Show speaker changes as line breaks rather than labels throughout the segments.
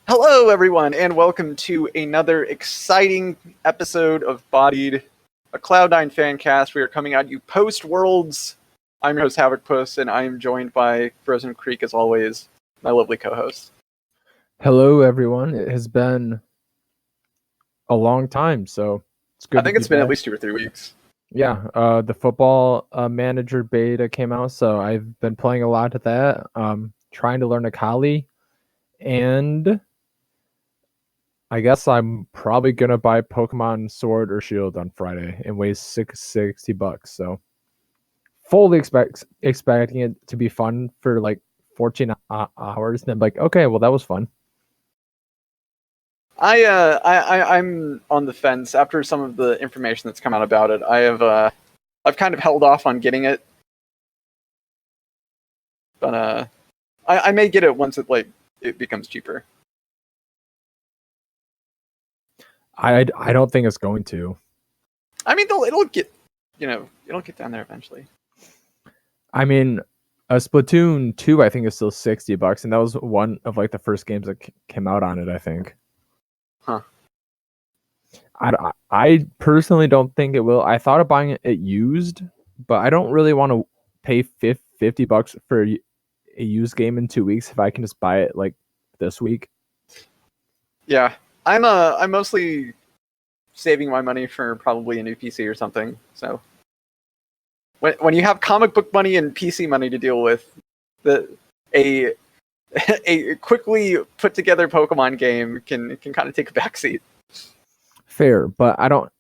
Hello, everyone, and welcome to another exciting episode of Bodied, a Cloud9 fan cast. We are coming at you post-Worlds. I'm your host, Havokpus, and I am joined by Frozencreek, as always, my lovely co-host.
Hello, everyone. It has been a long time, so it's good.
I think it's been at least 2 or 3 weeks.
Yeah, the football manager beta came out, so I've been playing a lot of that. Trying to learn Akali, and I guess I'm probably gonna buy Pokemon Sword or Shield on Friday. It weighs $60, so fully expecting it to be fun for like 14 hours. And then like, okay, well that was fun.
I'm on the fence after some of the information that's come out about it. I've kind of held off on getting it, but I may get it once it becomes cheaper.
I don't think it's going to.
I mean, it'll get down there eventually.
I mean, a Splatoon 2, I think, is still $60, and that was one of like the first games that came out on it, I think.
Huh.
I personally don't think it will. I thought of buying it used, but I don't really want to pay $50 for a used game in 2 weeks if I can just buy it like this week.
Yeah, I'm mostly saving my money for probably a new PC or something. So when you have comic book money and PC money to deal with, a quickly put together Pokemon game can kind of take a backseat.
Fair, but I don't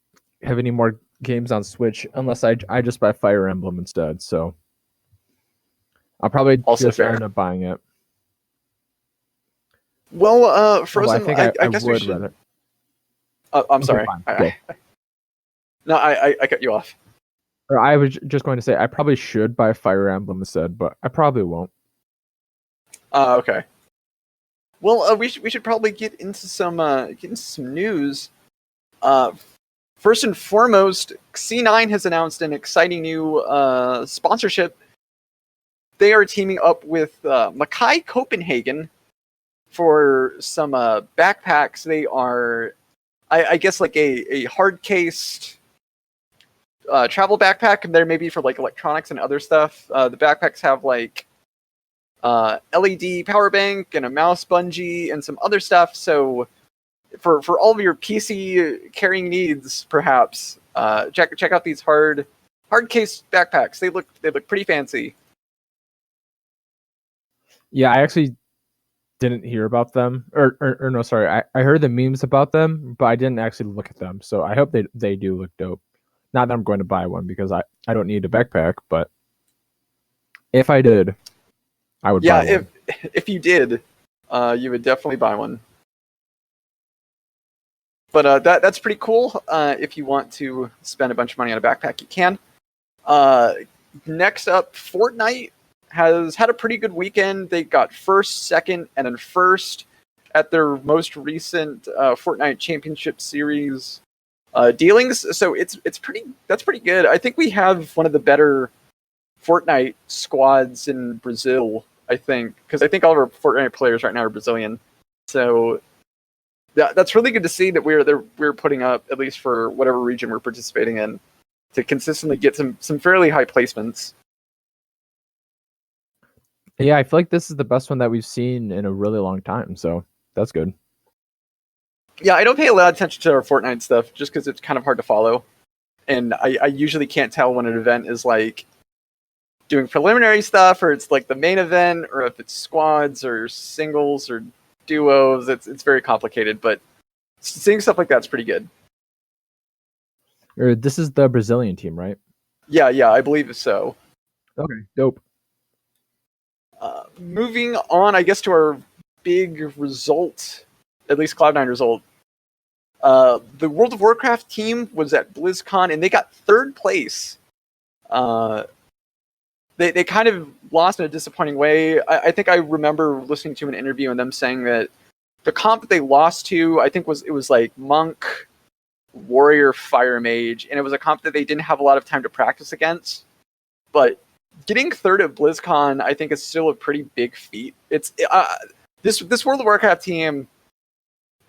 have any more games on Switch unless I just buy Fire Emblem instead. So I'll probably
Also
just
fair.
end up buying it.
Well, Frozen,
I think I
guess
would
we should.
rather.
I'm sorry. No, I cut you off.
Or I was just going to say I probably should buy Fire Emblem instead, but I probably won't.
Okay. Well, we should probably get into some news. First and foremost, C9 has announced an exciting new sponsorship. They are teaming up with Mackay Copenhagen for some backpacks. They are, I guess, like a hard-cased travel backpack, and they're maybe for like electronics and other stuff. The backpacks have like LED power bank and a mouse bungee and some other stuff. So for all of your PC carrying needs, perhaps check out these hard case backpacks. They look pretty fancy.
Yeah, I actually didn't hear about them, or no, sorry, I heard the memes about them, but I didn't actually look at them. So I hope they do look dope. Not that I'm going to buy one because I don't need a backpack, but if I did, I would buy one.
If you did, you would definitely buy one. But that's pretty cool. If you want to spend a bunch of money on a backpack, you can. Next up, Fortnite has had a pretty good weekend. They got first, second, and then first at their most recent Fortnite Championship Series dealings. So that's pretty good. I think we have one of the better Fortnite squads in Brazil, I think, because I think all of our Fortnite players right now are Brazilian. So that's really good to see that we're putting up, at least for whatever region we're participating in, to consistently get some fairly high placements.
Yeah, I feel like this is the best one that we've seen in a really long time, so that's good.
Yeah, I don't pay a lot of attention to our Fortnite stuff just because it's kind of hard to follow. And I usually can't tell when an event is like doing preliminary stuff or it's like the main event, or if it's squads or singles or duos. It's very complicated, but seeing stuff like that's pretty good.
This is the Brazilian team, right?
Yeah, I believe so.
Okay, dope.
Moving on, I guess, to our big result, at least Cloud9 result. The World of Warcraft team was at BlizzCon, and they got third place. They kind of lost in a disappointing way. I think I remember listening to an interview and them saying that the comp that they lost to, I think it was like Monk, Warrior, Fire Mage, and it was a comp that they didn't have a lot of time to practice against. But getting third at BlizzCon, I think, is still a pretty big feat. It's this World of Warcraft team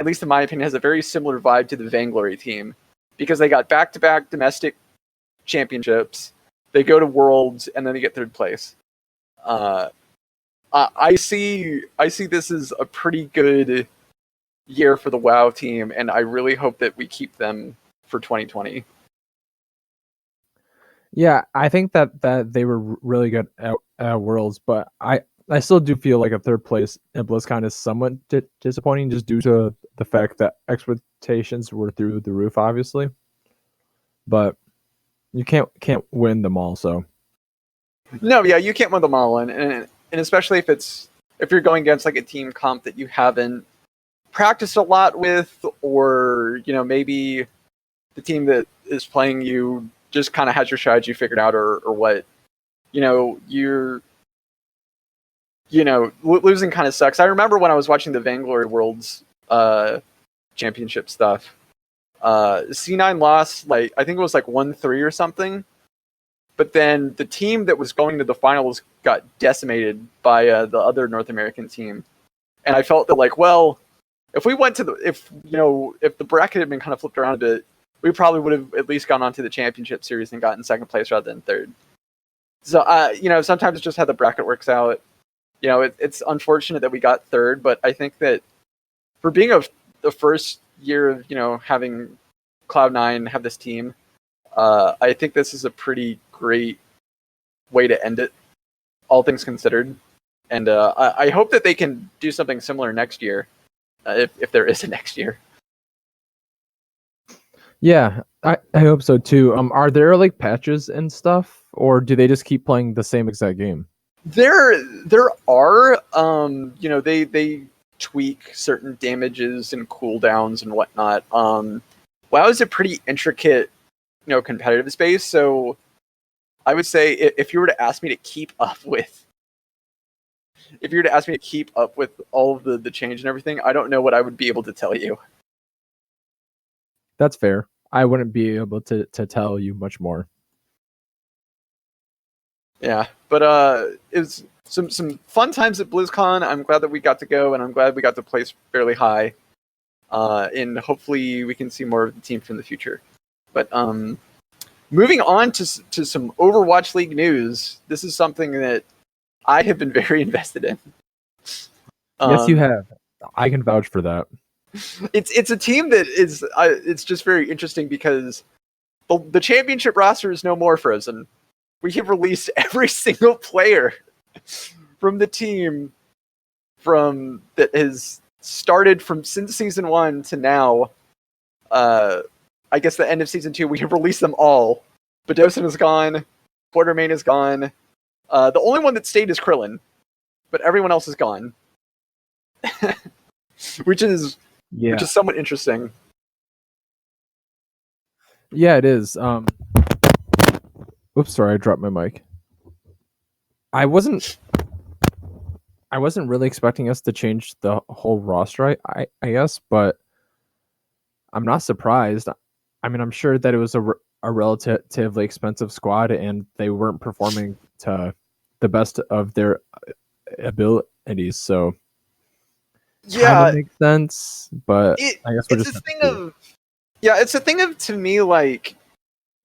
at least in my opinion, has a very similar vibe to the Vainglory team because they got back-to-back domestic championships. They go to Worlds and then they get third place. I see this as a pretty good year for the WoW team, and I really hope that we keep them for 2020.
Yeah, I think that they were really good at Worlds, but I still do feel like a third place in BlizzCon is somewhat disappointing just due to the fact that expectations were through the roof, obviously. But you can't win them all, so.
No, yeah, you can't win them all, and especially if you're going against like a team comp that you haven't practiced a lot with, or maybe the team that is playing you just kind of has your strategy figured out, or what, you're losing kind of sucks. I remember when I was watching the Vainglory Worlds championship stuff. C9 lost I think it was 1-3 or something. But then the team that was going to the finals got decimated by the other North American team, and I felt that if we went to if the bracket had been kind of flipped around a bit, we probably would have at least gone on to the championship series and gotten second place rather than third. So sometimes it's just how the bracket works out. It's unfortunate that we got third, but I think that for being the first year of having Cloud9 have this team, I think this is a pretty great way to end it, all things considered. And I hope that they can do something similar next year, if there is a next year.
Yeah, I hope so too. Are there patches and stuff, or do they just keep playing the same exact game?
There are, they tweak certain damages and cooldowns and whatnot. WoW is a pretty intricate, competitive space, so I would say if you were to ask me to keep up with all of the change and everything, I don't know what I would be able to tell you.
That's fair. I wouldn't be able to tell you much more.
Yeah, but it was some fun times at BlizzCon. I'm glad that we got to go, and I'm glad we got to place fairly high. And hopefully we can see more of the team from the future. But moving on to some Overwatch League news. This is something that I have been very invested in.
Yes, you have. I can vouch for that.
It's a team that is it's just very interesting because the championship roster is no more frozen. We have released every single player from the team that has started since season 1 to now. I guess the end of season 2, we have released them all. Badosin is gone. Quartermain is gone. The only one that stayed is Krillin, but everyone else is gone. which is somewhat interesting.
Yeah, it is. Oops, sorry, I dropped my mic. I wasn't really expecting us to change the whole roster, I guess, but I'm not surprised. I mean, I'm sure that it was a relatively expensive squad, and they weren't performing to the best of their abilities, so
yeah,
kind of makes sense. But I guess
it's a thing of to me,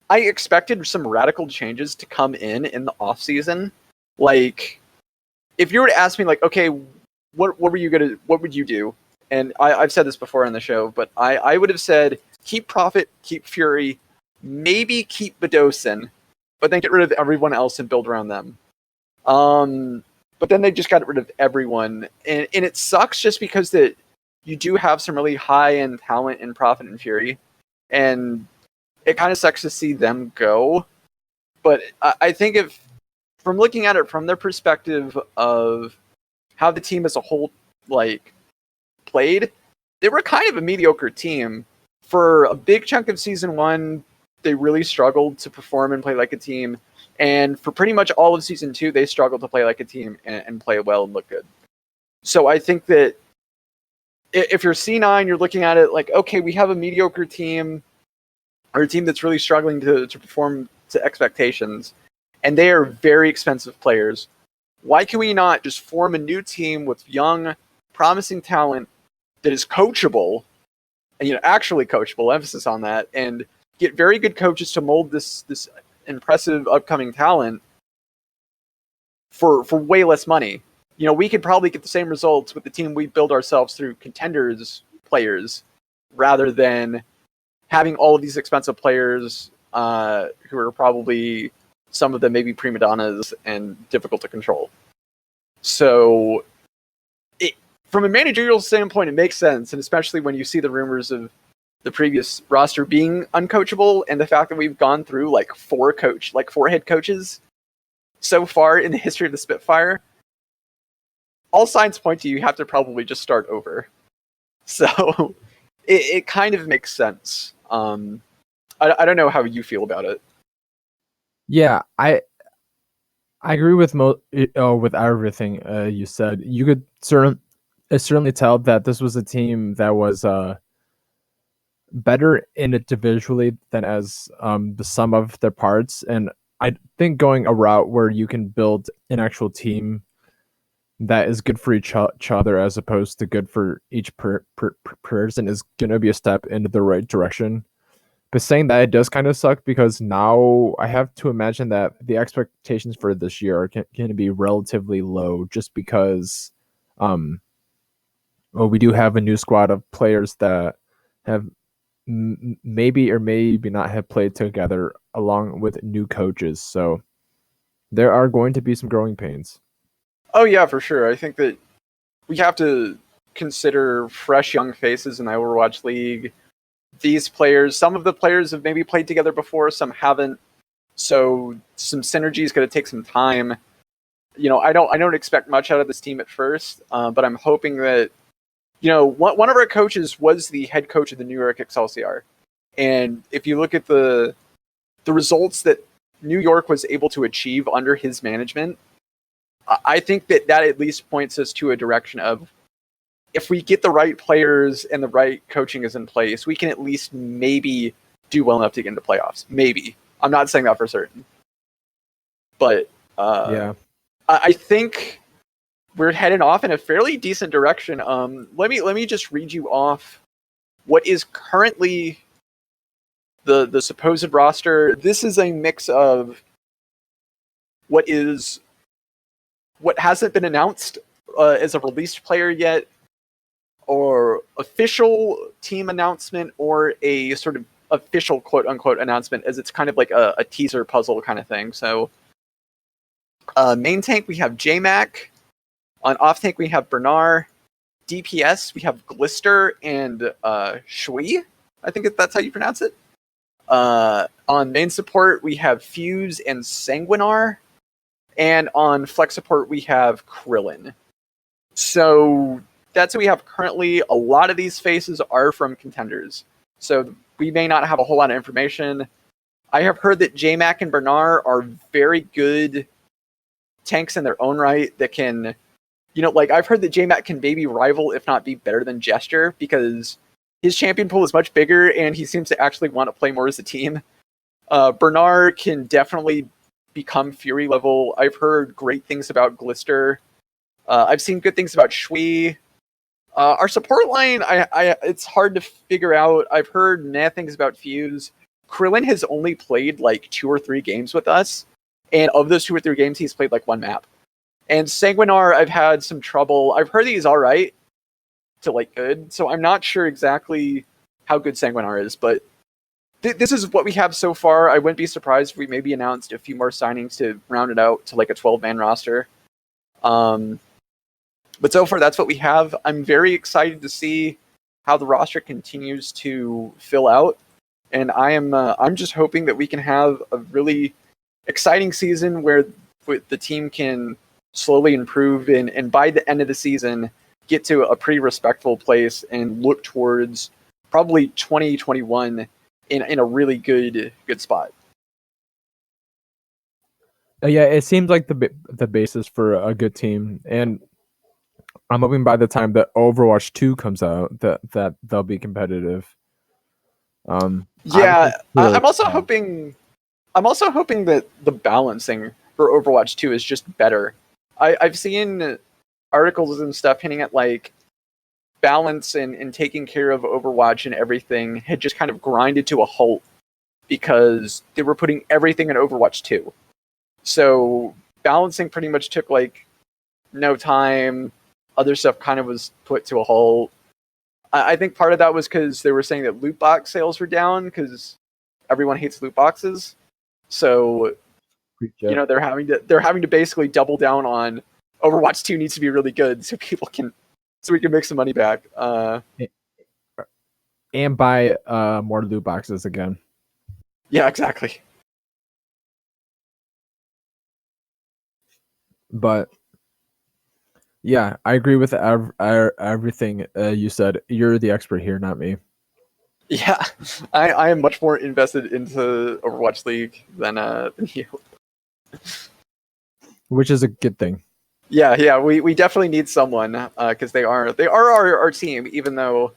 I expected some radical changes to come in the off season. If you were to ask me, okay, what would you do? And I've said this before on the show, but I would have said keep Prophet, keep Fury, maybe keep Badosin, but then get rid of everyone else and build around them. But then they just got rid of everyone, and it sucks just because that you do have some really high-end talent in Prophet and Fury, and it kind of sucks to see them go. But I think from looking at it from their perspective of how the team as a whole played, they were kind of a mediocre team. For a big chunk of season 1, they really struggled to perform and play like a team. And for pretty much all of season 2, they struggled to play like a team and play well and look good. So I think that if you're C9, you're looking at it okay, we have a mediocre team, or a team that's really struggling to perform to expectations, and they are very expensive players. Why can we not just form a new team with young, promising talent that is coachable, and actually coachable, emphasis on that, and get very good coaches to mold this impressive upcoming talent for way less money. We could probably get the same results with the team we build ourselves through contenders players, rather than having all of these expensive players who are probably, some of them maybe prima donnas and difficult to control. So from a managerial standpoint, it makes sense, and especially when you see the rumors of the previous roster being uncoachable, and the fact that we've gone through like four head coaches so far in the history of the Spitfire. All signs point to you have to probably just start over. So it kind of makes sense. I don't know how you feel about it.
Yeah, I agree with with everything you said. You could certainly tell that this was a team that was better individually than as the sum of their parts, and I think going a route where you can build an actual team that is good for each other as opposed to good for each person is going to be a step into the right direction. But saying that, it does kind of suck because now I have to imagine that the expectations for this year are going to be relatively low, just because we do have a new squad of players that have maybe or maybe not have played together, along with new coaches. So there are going to be some growing pains.
Oh yeah, for sure. I think that we have to consider fresh young faces in the Overwatch League. These players, some of the players have maybe played together before, some haven't. So some synergy is going to take some time. I don't expect much out of this team at first, but I'm hoping that one of our coaches was the head coach of the New York Excelsior, and if you look at the results that New York was able to achieve under his management, I think that at least points us to a direction of, if we get the right players and the right coaching is in place, we can at least maybe do well enough to get into playoffs. Maybe. I'm not saying that for certain. But
yeah,
I think we're heading off in a fairly decent direction. Let me just read you off what is currently the supposed roster. This is a mix of what hasn't been announced as a released player yet, or official team announcement, or a sort of official quote-unquote announcement, as it's kind of like a teaser puzzle kind of thing. So main tank, we have JMac. On off tank, we have Bernard. DPS, we have Glister and Shui. I think that's how you pronounce it. On main support, we have Fuse and Sanguinar. And on flex support, we have Krillin. So that's what we have currently. A lot of these faces are from contenders, so we may not have a whole lot of information. I have heard that JMac and Bernard are very good tanks in their own right that can, I've heard that JMac can maybe rival, if not be better than Gesture, because his champion pool is much bigger and he seems to actually want to play more as a team. Bernard can definitely become Fury level. I've heard great things about Glister. I've seen good things about Shui. Our support line, it's hard to figure out. I've heard mad things about Fuse. Krillin has only played like 2 or 3 games with us, and of those 2 or 3 games, he's played like 1 map. And Sanguinar, I've had some trouble. I've heard he's all right to like good, so I'm not sure exactly how good Sanguinar is, but this is what we have so far. I wouldn't be surprised if we maybe announced a few more signings to round it out to like a 12-man roster. But so far, that's what we have. I'm very excited to see how the roster continues to fill out, and I'm just hoping that we can have a really exciting season where the team can slowly improve, and by the end of the season, get to a pretty respectful place and look towards probably 2021 in a really good spot.
Yeah, it seems like the basis for a good team, and I'm hoping by the time that Overwatch 2 comes out that they'll be competitive.
Yeah, I'm also hoping that the balancing for Overwatch 2 is just better. I've seen articles and stuff hinting at like balance and taking care of Overwatch and everything had just kind of grinded to a halt because they were putting everything in Overwatch 2. So balancing pretty much took like no time. Other stuff kind of was put to a halt. I think part of that was because they were saying that loot box sales were down because everyone hates loot boxes. So they're having to basically double down on Overwatch 2 needs to be really good so we can make some money back.
And buy more loot boxes again.
Yeah, exactly.
But yeah, I agree with everything you said. You're the expert here, not me.
Yeah, I am much more invested into Overwatch League than you.
Which is a good thing.
Yeah, we definitely need someone because they are our team, even though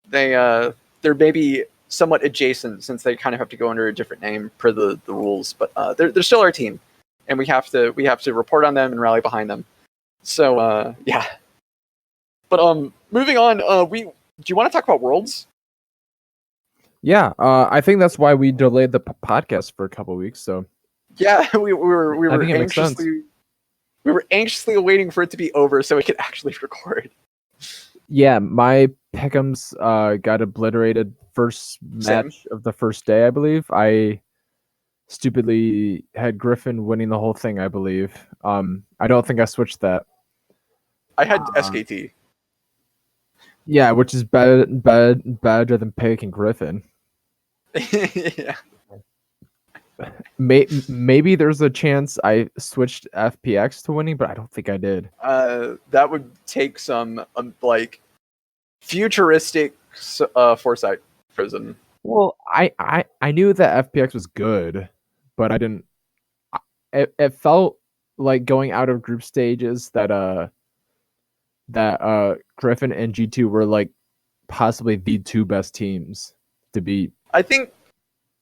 they're maybe somewhat adjacent since they kind of have to go under a different name per the rules, but they're still our team, and we have to report on them and rally behind them. So yeah, but moving on, do you want to talk about Worlds?
Yeah, I think that's why we delayed the podcast for a couple of weeks. So
yeah, we were anxiously awaiting for it to be over so we could actually record.
Yeah, my pick'ems got obliterated first match of the first day, I believe. I stupidly had Griffin winning the whole thing, I believe. I don't think I switched that.
I had SKT.
Yeah, which is better than picking Griffin.
Yeah.
Maybe there's a chance I switched FPX to winning, but I don't think I did.
That would take some like futuristic foresight, Prism.
Well, I knew that FPX was good, but I didn't. It felt like going out of group stages that Griffin and G2 were like possibly the two best teams to beat.
I think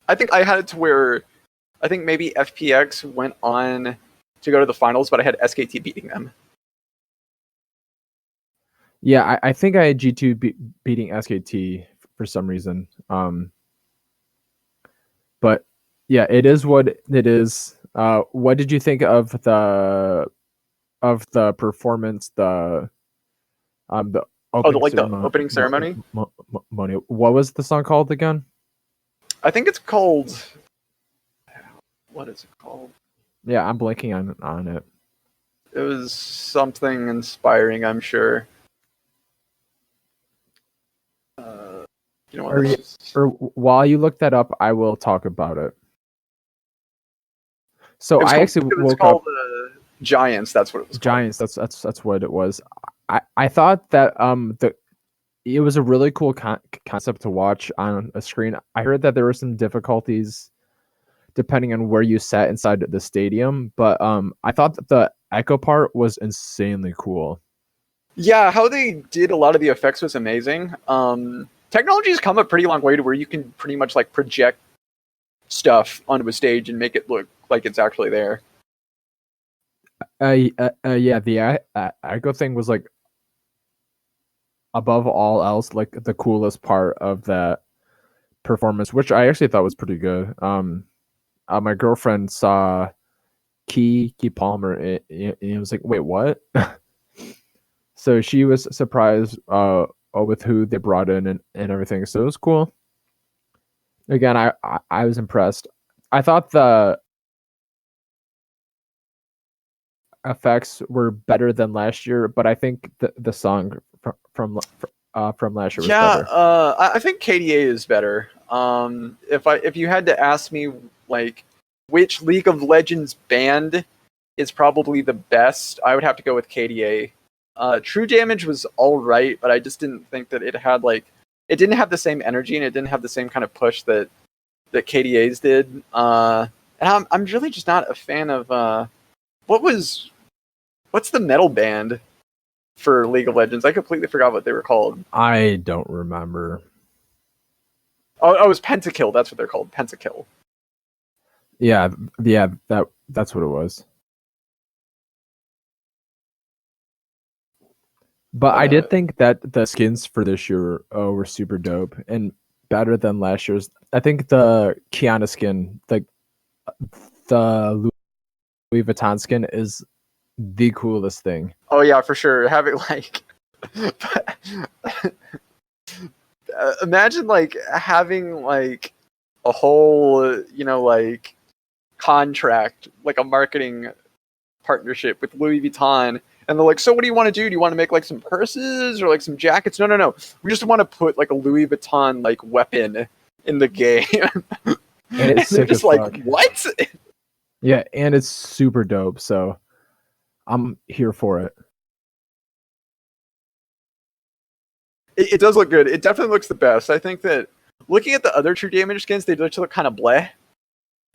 I had it to where I think maybe FPX went on to go to the finals, but I had SKT beating them.
Yeah, I think I had G2 beating SKT for some reason. But yeah, it is what it is. What did you think of the performance? The
opening ceremony.
What was the song called again?
I think it's called. What is it called?
Yeah, I'm blanking on it.
It was something inspiring, I'm sure. You know what?
Or while you look that up, I will talk about it. So I actually woke up.
Giants. That's what it was.
Giants. That's what it was. I thought that it was a really cool concept to watch on a screen. I heard that there were some difficulties depending on where you sat inside the stadium, but I thought that the echo part was insanely cool.
Yeah, how they did a lot of the effects was amazing. Technology has come a pretty long way to where you can pretty much like project stuff onto a stage and make it look like it's actually there.
Yeah, the echo thing was like above all else, like the coolest part of that performance, which I actually thought was pretty good. My girlfriend saw Key Palmer, and it was like, wait, what? So she was surprised with who they brought in and everything. So it was cool. Again, I was impressed. I thought the effects were better than last year, but I think the song from last year was better.
I think KDA is better. If you had to ask me like which League of Legends band is probably the best, I would have to go with KDA. True Damage was all right, but I just didn't think that it didn't have the same energy and it didn't have the same kind of push that KDA's did. And I'm really just not a fan of what's the metal band for League of Legends? I completely forgot what they were called.
I don't remember.
Oh, it was Pentakill. That's what they're called. Pentakill.
Yeah, that's what it was. But I did think that the skins for this year were super dope and better than last year's. I think the Kiana skin, the Louis Vuitton skin, is the coolest thing.
Oh yeah, for sure. Having like, imagine like having like a whole, like contract, like a marketing partnership with Louis Vuitton, and they're like, so what do you want to do? Do you want to make like some purses or like some jackets? No. We just want to put like a Louis Vuitton like weapon in the game.
And it's
they're just like, fuck. What?
Yeah, and it's super dope, so I'm here for it.
It does look good. It definitely looks the best. I think that looking at the other True Damage skins, they just look kind of bleh.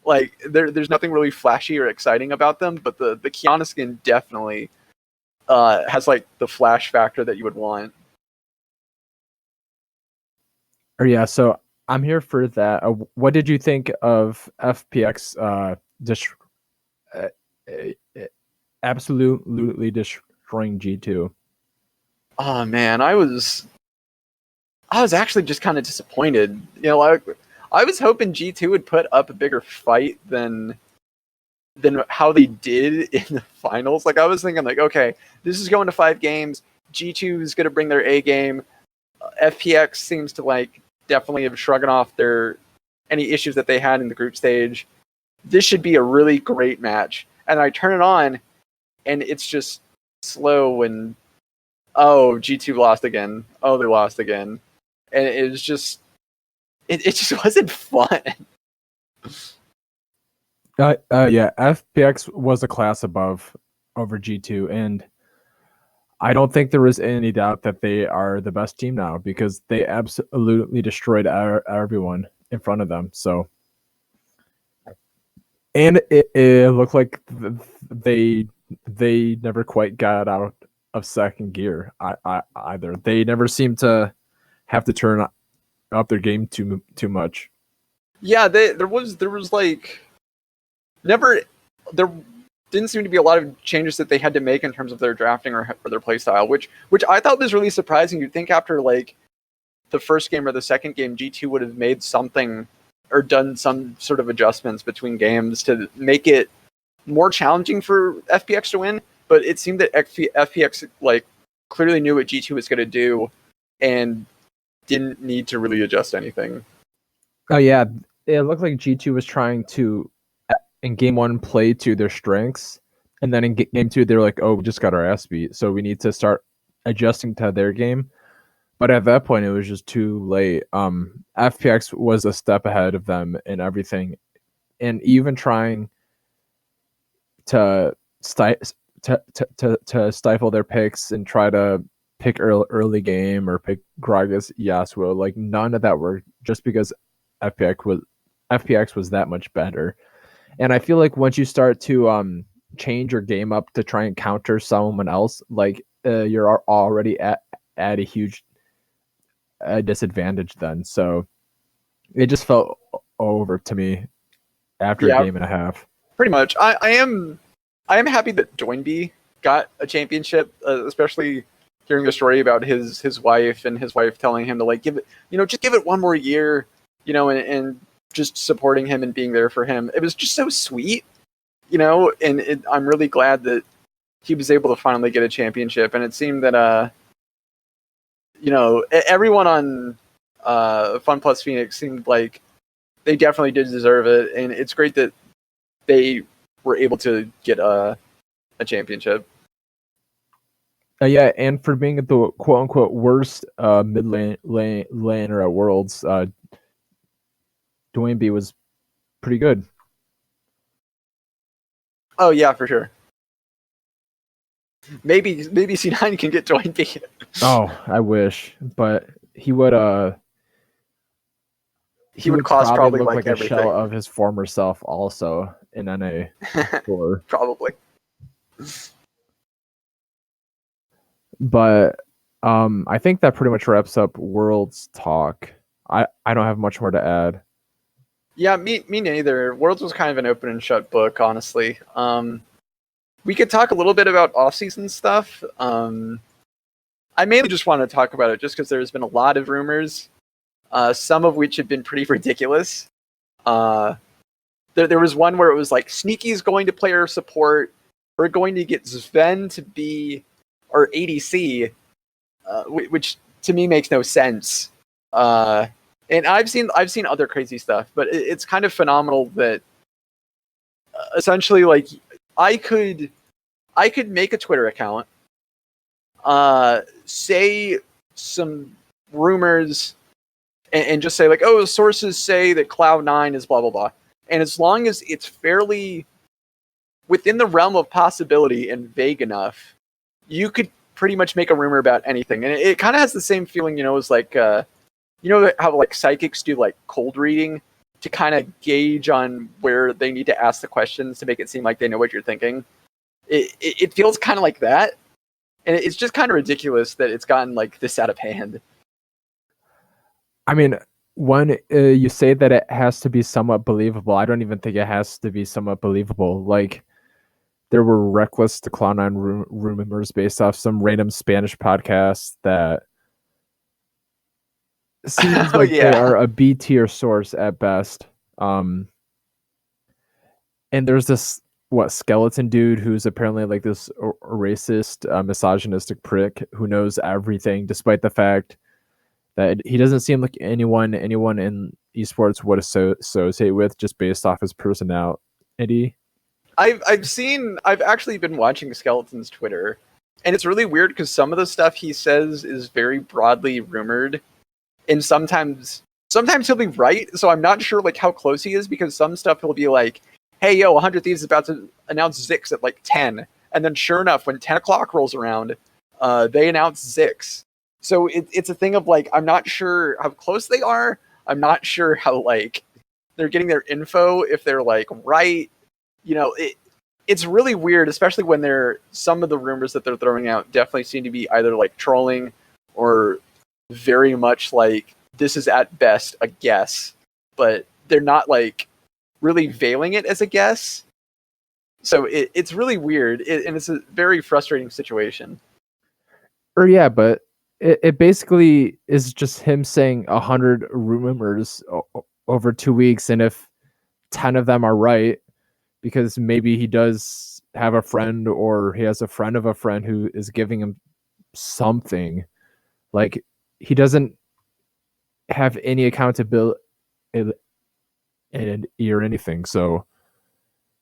Like there's nothing really flashy or exciting about them, but the Kiana skin definitely has like the flash factor that you would want.
Or yeah, so I'm here for that. What did you think of FPX absolutely destroying G2?
Oh man, I was actually just kind of disappointed. I was hoping G2 would put up a bigger fight than how they did in the finals. Like I was thinking like, okay, this is going to 5 games. G2 is going to bring their A game. FPX seems to like definitely have shrugged off any issues that they had in the group stage. This should be a really great match. And I turn it on and it's just slow and G2 lost again. Oh, they lost again. And it was just it just wasn't fun.
Yeah, FPX was a class above over G2, and I don't think there was any doubt that they are the best team now because they absolutely destroyed everyone in front of them. So, and it looked like they never quite got out of second gear either. They never seemed to have to turn up their game too much.
Yeah, there was like there didn't seem to be a lot of changes that they had to make in terms of their drafting or their play style, which I thought was really surprising. You'd think after like the first game or the second game, G2 would have made something or done some sort of adjustments between games to make it more challenging for FPX to win. But it seemed that FPX like clearly knew what G2 was going to do and didn't need to really adjust anything.
Oh yeah, it looked like G2 was trying to in game 1 play to their strengths, and then in game 2 they're like, oh, we just got our ass beat, so we need to start adjusting to their game. But at that point it was just too late. FPX was a step ahead of them in everything, and even trying to stifle their picks and try to pick early game or pick Gragas Yasuo, like none of that worked just because FPX was that much better. And I feel like once you start to change your game up to try and counter someone else, like you're already at a huge disadvantage then. So it just felt over to me after a game and a half.
Pretty much. I am happy that Joinby got a championship, especially hearing the story about his wife and his wife telling him to like give it, just give it one more year, and just supporting him and being there for him. It was just so sweet, and I'm really glad that he was able to finally get a championship. And it seemed that, everyone on Fun Plus Phoenix seemed like they definitely did deserve it. And it's great that they were able to get a championship.
Yeah, and for being the quote-unquote worst mid laner at Worlds, Dwayne B was pretty good.
Oh yeah, for sure. Maybe C9 can get Dwayne B.
Oh, I wish, but he would
cost probably
look
like
a
everything.
shell of his former self also in NA.
Probably.
But I think that pretty much wraps up Worlds talk. I don't have much more to add.
Yeah, me neither. Worlds was kind of an open and shut book, honestly. We could talk a little bit about off-season stuff. I mainly just want to talk about it just because there's been a lot of rumors, some of which have been pretty ridiculous. There was one where it was like Sneaky's going to player support. We're going to get Sven to be our ADC, which to me makes no sense. And I've seen other crazy stuff, but it's kind of phenomenal that essentially, like, I could make a Twitter account, say some rumors, and just say like, oh, sources say that Cloud9 is blah blah blah, and as long as it's fairly within the realm of possibility and vague enough, you could pretty much make a rumor about anything. And it kind of has the same feeling, as like, how like psychics do like cold reading to kind of gauge on where they need to ask the questions to make it seem like they know what you're thinking. It feels kind of like that. And it's just kind of ridiculous that it's gotten like this out of hand.
I mean, when you say that it has to be somewhat believable, I don't even think it has to be somewhat believable. Like, there were reckless to Cloud9 rumors based off some random Spanish podcast that seems like they are a B tier source at best. And there's this skeleton dude who's apparently like this racist, misogynistic prick who knows everything, despite the fact that he doesn't seem like anyone in esports would associate with, just based off his personality.
I've actually been watching Skeleton's Twitter, and it's really weird because some of the stuff he says is very broadly rumored, and sometimes he'll be right. So I'm not sure like how close he is, because some stuff he'll be like, hey, yo, 100 Thieves is about to announce Zix at like 10. And then sure enough, when 10 o'clock rolls around, they announce Zix. So it's a thing of like, I'm not sure how close they are. I'm not sure how like they're getting their info, if they're like right. It's really weird, especially when some of the rumors that they're throwing out definitely seem to be either like trolling or very much like this is at best a guess, but they're not like really veiling it as a guess. So it's really weird, and it's a very frustrating situation.
Yeah, but it basically is just him saying 100 rumors over 2 weeks, and if 10 of them are right, because maybe he does have a friend, or he has a friend of a friend who is giving him something, like, he doesn't have any accountability or anything, so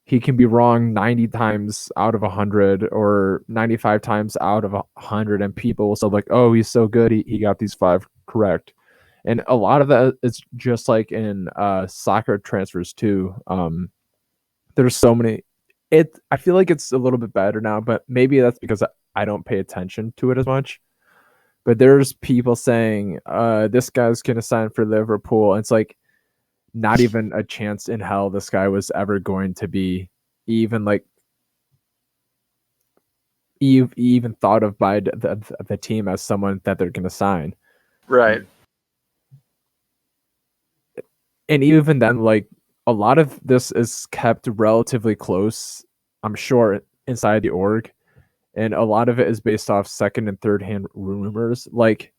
he can be wrong 90 times out of 100 or 95 times out of 100, and people will still be like, oh, he's so good, he got these 5 correct. And a lot of that is just like in soccer transfers too. There's so many. I feel like it's a little bit better now, but maybe that's because I don't pay attention to it as much. But there's people saying this guy's gonna sign for Liverpool, and it's like, not even a chance in hell this guy was ever going to be even like even thought of by the team as someone that they're going to sign.
Right.
And even then, like, a lot of this is kept relatively close, I'm sure, inside the org. And a lot of it is based off second and third hand rumors. Like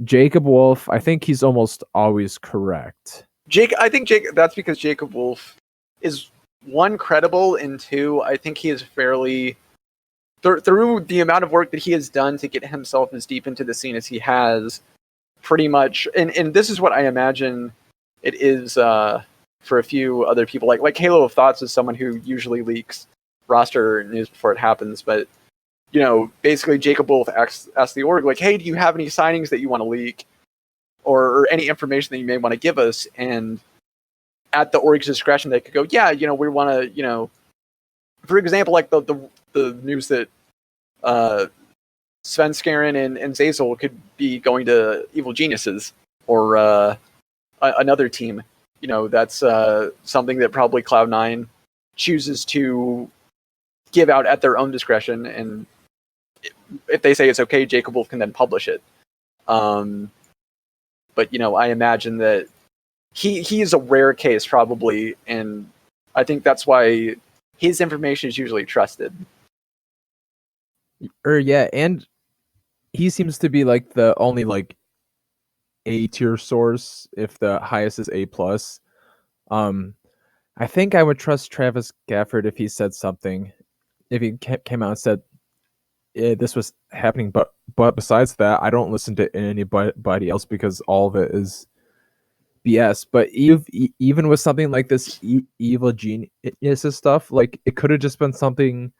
Jacob Wolf, I think he's almost always correct.
I think that's because Jacob Wolf is, one, credible, and two, I think he is fairly, through the amount of work that he has done to get himself as deep into the scene as he has, pretty much, and this is what I imagine it is for a few other people, like Halo of Thoughts is someone who usually leaks roster news before it happens, but basically Jacob Wolf asks the org, like, hey, do you have any signings that you want to leak? Or any information that you may want to give us, and at the org's discretion, they could go, yeah, we want to, for example, like the news that Sven Skaren and Zazel could be going to Evil Geniuses, or another team. That's something that probably Cloud9 chooses to give out at their own discretion, and if they say it's okay, Jacob Wolf can then publish it. But, I imagine that he is a rare case, probably, and I think that's why his information is usually trusted.
Yeah, and he seems to be like the only like A tier source. If the highest is A plus, um, I think I would trust Travis Gafford if he said something. If he came out and said this was happening, but besides that, I don't listen to anybody else because all of it is BS. But even with something like this evil genius stuff, like it could have just been something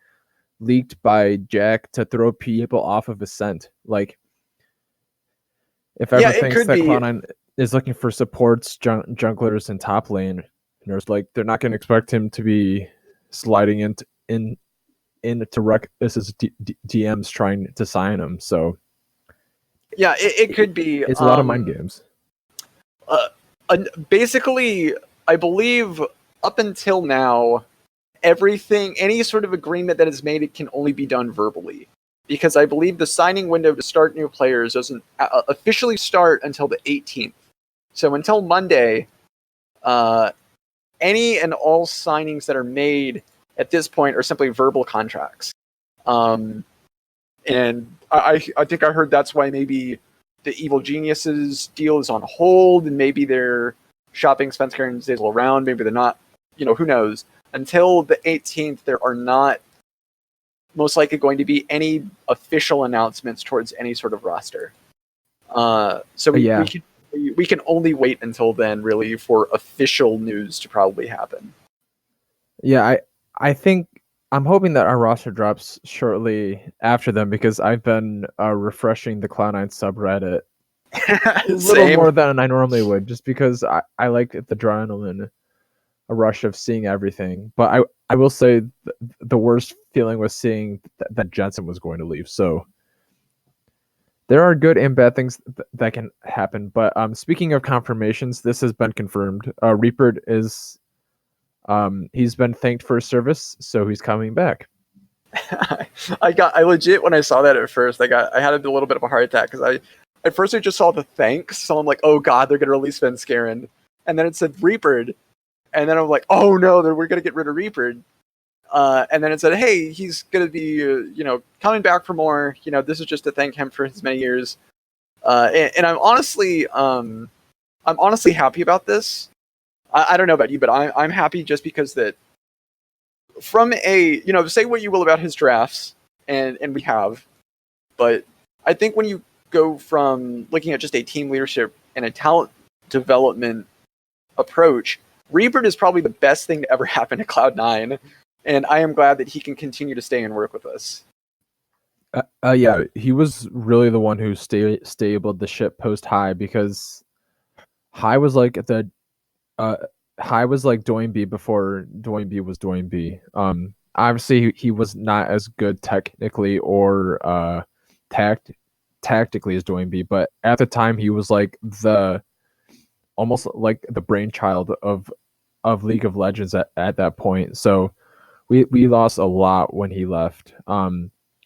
leaked by Jack to throw people off of his scent. Like if
Yeah,
ever
it
thinks
could
that
be.
Cloud9 is looking for supports, junglers, and top lane, there's like they're not going to expect him to be sliding into Ruckus's DMs trying to sign him. So
Yeah, it could be.
it's a lot of mind games.
Uh, Basically, I believe up until now, everything, any sort of agreement that is made, it can only be done verbally. Because I believe the signing window to start new players doesn't officially start until the 18th. So until Monday, any and all signings that are made at this point are simply verbal contracts. And I think I heard that's why maybe the Evil Geniuses deal is on hold, and maybe they're shopping Svenskar and Zazel around. Maybe they're not. Who knows? Until the 18th, there are not most likely going to be any official announcements towards any sort of roster. So we can only wait until then, really, for official news to probably happen.
Yeah, I think I'm hoping that our roster drops shortly after them because I've been refreshing the Cloud9 subreddit a little more than I normally would, just because I like the adrenaline, a rush of seeing everything. But I will say the worst feeling was seeing that Jensen was going to leave. So there are good and bad things that can happen. But speaking of confirmations, this has been confirmed. Reaper is he's been thanked for his service, so he's coming back.
I legit, when I saw that at first, I had a little bit of a heart attack because at first I just saw the thanks, so I'm like, oh god, they're gonna release Svenskeren, and then it said Reapered, and then I'm like, oh no, we're gonna get rid of Reapered, and then it said, hey, he's gonna be coming back for more. This is just to thank him for his many years, and I'm honestly happy about this. I don't know about you, but I'm happy just because that from a, say what you will about his drafts, and we have, but I think when you go from looking at just a team leadership and a talent development approach, Reaper is probably the best thing to ever happen to Cloud9, and I am glad that he can continue to stay and work with us.
Yeah, he was really the one who stabled the ship post High, because High was like High was like Doinby before Doinby was Doinby. Obviously he was not as good technically or tactically as Doinby, but at the time he was like almost like the brainchild of League of Legends at that point. So we lost a lot when he left.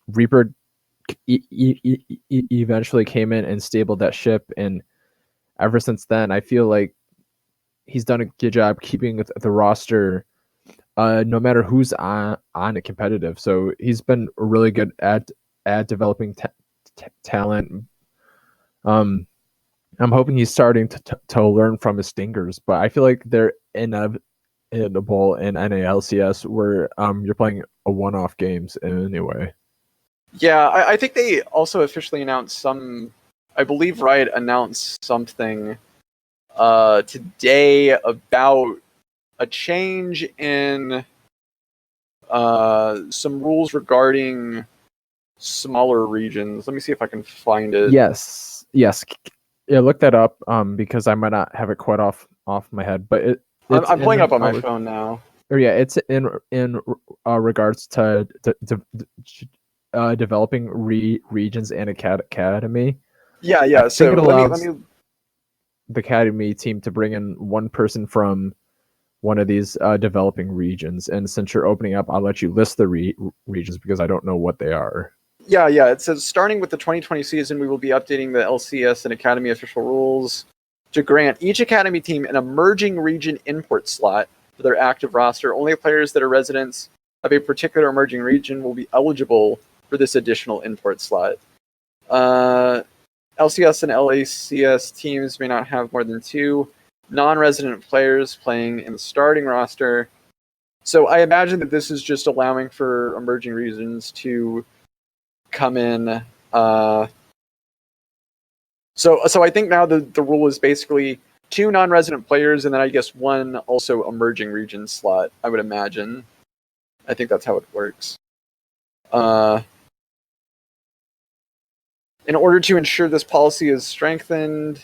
Reaper eventually came in and stabled that ship, and ever since then I feel like he's done a good job keeping the roster, no matter who's on it, competitive. So he's been really good at developing talent. I'm hoping he's starting to learn from his stingers, but I feel like they're inevitable in NALCS where you're playing a one-off games anyway.
Yeah, I think they also officially announced some. I believe Riot announced something today about a change in some rules regarding smaller regions. Let me see if I can find it.
Yes. Yeah, look that up because I might not have it quite off my head, but
I'm pulling up on my phone now.
Or yeah, it's in regards to developing regions and academy.
Yeah. So let me
the academy team to bring in one person from one of these developing regions. And since you're opening up, I'll let you list the regions because I don't know what they are.
Yeah. It says starting with the 2020 season, we will be updating the LCS and academy official rules to grant each academy team an emerging region import slot for their active roster. Only players that are residents of a particular emerging region will be eligible for this additional import slot. LCS and LACS teams may not have more than 2 non-resident players playing in the starting roster. So I imagine that this is just allowing for emerging regions to come in. So I think now the rule is basically 2 non-resident players, and then I guess 1 also emerging region slot, I would imagine. I think that's how it works. In order to ensure this policy is strengthened,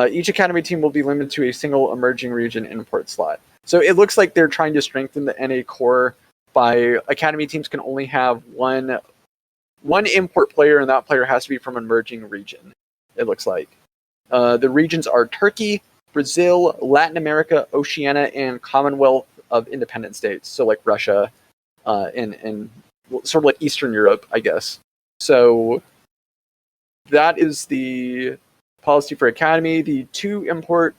each academy team will be limited to a single emerging region import slot. So it looks like they're trying to strengthen the NA core by academy teams can only have one import player, and that player has to be from an emerging region, it looks like. The regions are Turkey, Brazil, Latin America, Oceania, and Commonwealth of Independent States. So like Russia and sort of like Eastern Europe, I guess. So that is the policy for Academy. The 2 import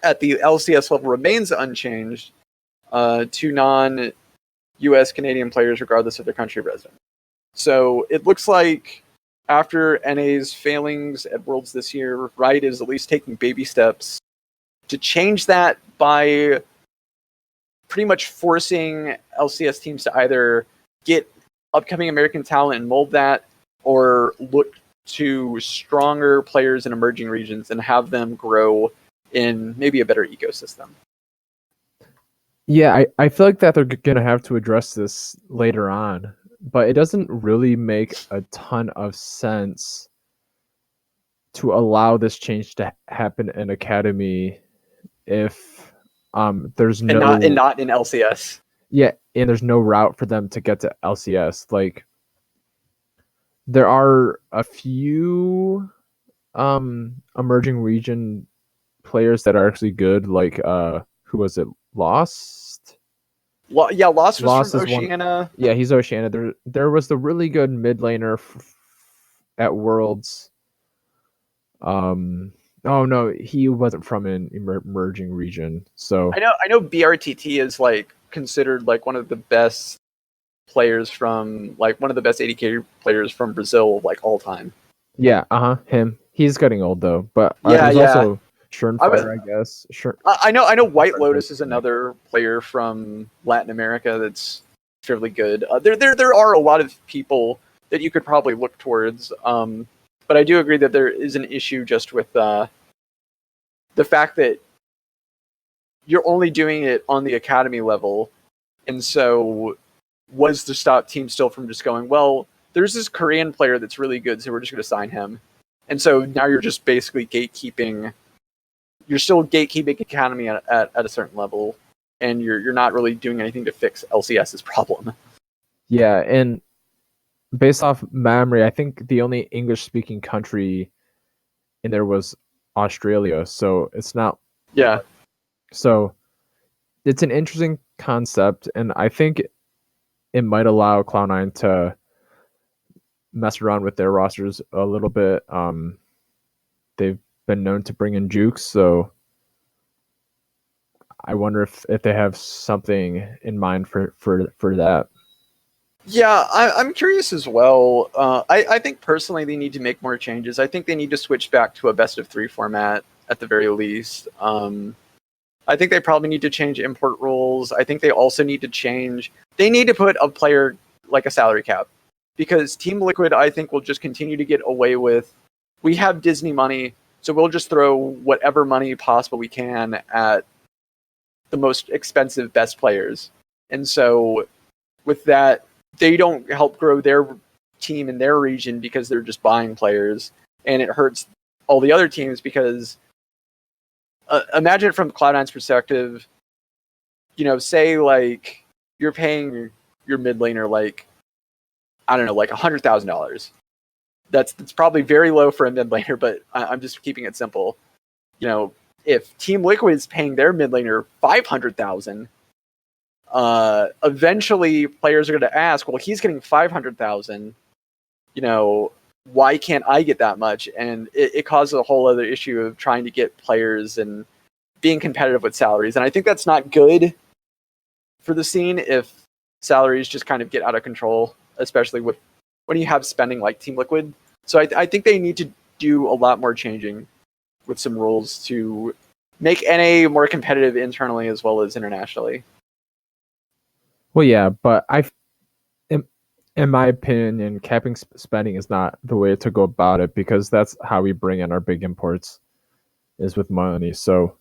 at the LCS level remains unchanged. 2 non-US Canadian players regardless of their country of residence. So it looks like after NA's failings at Worlds this year, Riot is at least taking baby steps to change that by pretty much forcing LCS teams to either get upcoming American talent and mold that, or look to stronger players in emerging regions and have them grow in maybe a better ecosystem.
Yeah, I feel like that they're going to have to address this later on, but it doesn't really make a ton of sense to allow this change to happen in Academy if there's no...
And not in LCS.
Yeah, and there's no route for them to get to LCS. Like, there are a few emerging region players that are actually good, like who was it? Lost?
Lost was from Oceania.
Yeah, he's Oceania. There was the really good mid laner at Worlds. Oh no, he wasn't from an emerging region. So
I know BRTT is like considered like one of the best players from like one of the best ADK players from Brazil like all time.
Yeah, him. He's getting old though, but
yeah,
also Fire, I guess. Sure.
I know White Lotus is another player from Latin America that's fairly good. There are a lot of people that you could probably look towards, but I do agree that there is an issue just with the fact that you're only doing it on the academy level, and so was to stop teams still from just going, well, there's this Korean player that's really good, so we're just going to sign him. And so now you're just basically gatekeeping. You're still gatekeeping Academy at a certain level, and you're not really doing anything to fix LCS's problem.
Yeah, and based off memory, I think the only English-speaking country in there was Australia, so it's not...
Yeah.
So it's an interesting concept, and I think it might allow Cloud9 to mess around with their rosters a little bit. They've been known to bring in Jukes, so I wonder if they have something in mind for that.
Yeah, I'm curious as well. I think personally they need to make more changes. I think they need to switch back to a best of 3 format at the very least. I think they probably need to change import rules. I think they also need to they need to put a player like a salary cap, because Team Liquid, I think, will just continue to get away with, we have Disney money, so we'll just throw whatever money possible we can at the most expensive best players. And so with that, they don't help grow their team in their region because they're just buying players, and it hurts all the other teams because imagine from Cloud9's perspective, say like you're paying your mid laner like, I don't know, like $100,000. That's probably very low for a mid laner, but I'm just keeping it simple. If Team Liquid is paying their mid laner $500,000, eventually players are going to ask, well, he's getting $500,000. Why can't I get that much? And it causes a whole other issue of trying to get players and being competitive with salaries. And I think that's not good for the scene if salaries just kind of get out of control, especially when you have spending like Team Liquid. So I think they need to do a lot more changing with some rules to make NA more competitive internally as well as internationally.
Well, yeah, but in my opinion, capping spending is not the way to go about it, because that's how we bring in our big imports, is with money. So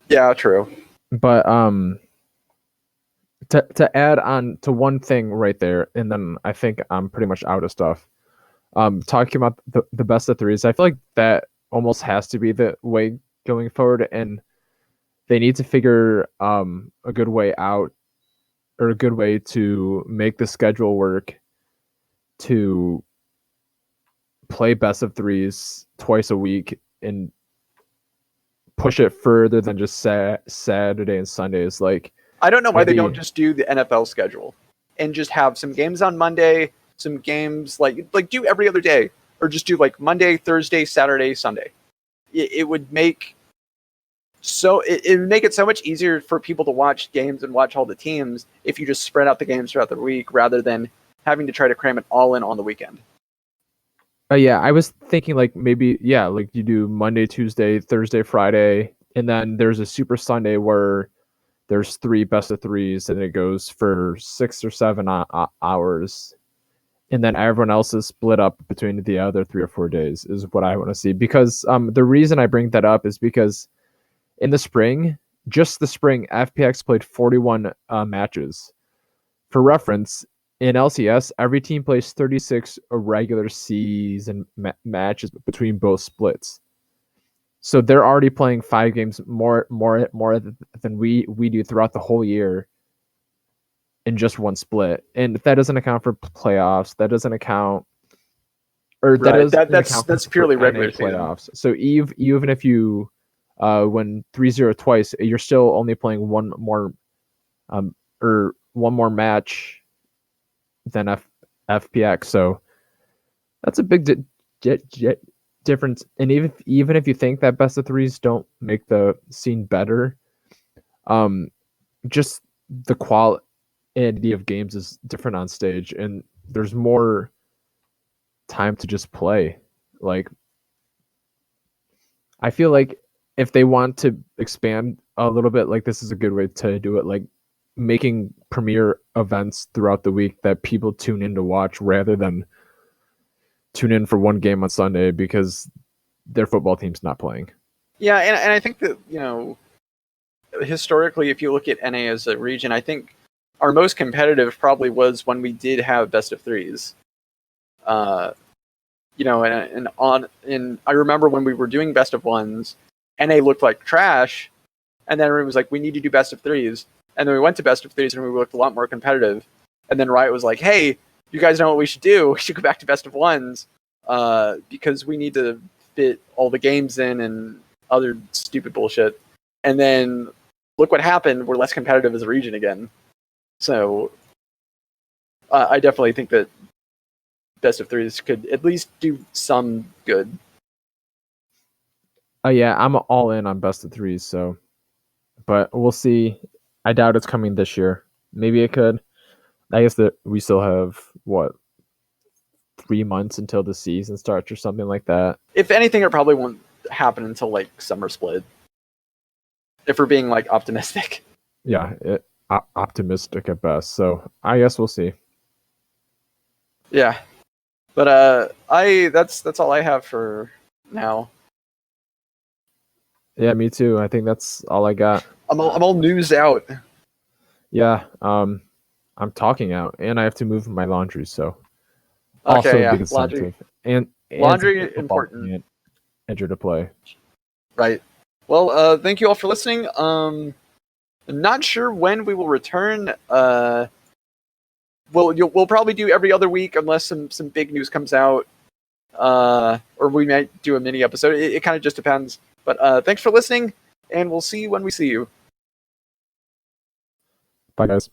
yeah, true.
But to add on to one thing right there, and then I think I'm pretty much out of stuff. Talking about the best of threes, I feel like that almost has to be the way going forward, and they need to figure a good way out, or a good way to make the schedule work to play best of threes twice a week and push it further than just Saturday and Sundays. Like,
I don't know why they don't just do the NFL schedule and just have some games on Monday, some games like do every other day, or just do like Monday, Thursday, Saturday, Sunday. It would make it would make it so much easier for people to watch games and watch all the teams if you just spread out the games throughout the week rather than having to try to cram it all in on the weekend.
Yeah, I was thinking like maybe like you do Monday, Tuesday, Thursday, Friday, and then there's a Super Sunday where there's 3 best of threes and it goes for 6 or 7 hours, and then everyone else is split up between the other 3 or 4 days is what I want to see. Because the reason I bring that up is because in the spring, just the spring, FPX played 41 matches. For reference, in LCS, every team plays 36 regular season matches between both splits. So they're already playing 5 games more than we do throughout the whole year in just one split. And if that doesn't account for playoffs, that doesn't account, or
that's purely regular
playoffs. So even if you win 3-0 twice, you're still only playing one more match than FPX. So that's a big difference. And even if you think that best of threes don't make the scene better, just the quality of games is different on stage, and there's more time to just play. Like, I feel like if they want to expand a little bit, like, this is a good way to do it, like making premier events throughout the week that people tune in to watch rather than tune in for one game on Sunday because their football team's not playing.
Yeah, and I think that, historically, if you look at NA as a region, I think our most competitive probably was when we did have best of threes. And I remember when we were doing best of ones, NA looked like trash, and then everyone was like, we need to do best of threes. And then we went to best of threes and we looked a lot more competitive. And then Riot was like, hey, you guys know what we should do? We should go back to best of ones because we need to fit all the games in and other stupid bullshit. And then look what happened. We're less competitive as a region again. So I definitely think that best of threes could at least do some good.
Yeah, I'm all in on best of threes. So, but we'll see. I doubt it's coming this year. Maybe it could. I guess that we still have 3 months until the season starts or something like that.
If anything, it probably won't happen until like summer split. If we're being like optimistic.
Yeah, optimistic at best. So I guess we'll see.
Yeah, but that's all I have for now.
Yeah, me too. I think that's all I got.
I'm all newsed out.
Yeah, I'm talking out, and I have to move my laundry. So
okay, yeah, laundry
and
laundry important.
Enter to play.
Right. Well, thank you all for listening. I'm not sure when we will return. We'll probably do every other week unless some big news comes out, or we might do a mini episode. It kind of just depends. But thanks for listening, and we'll see you when we see you.
Bye, guys.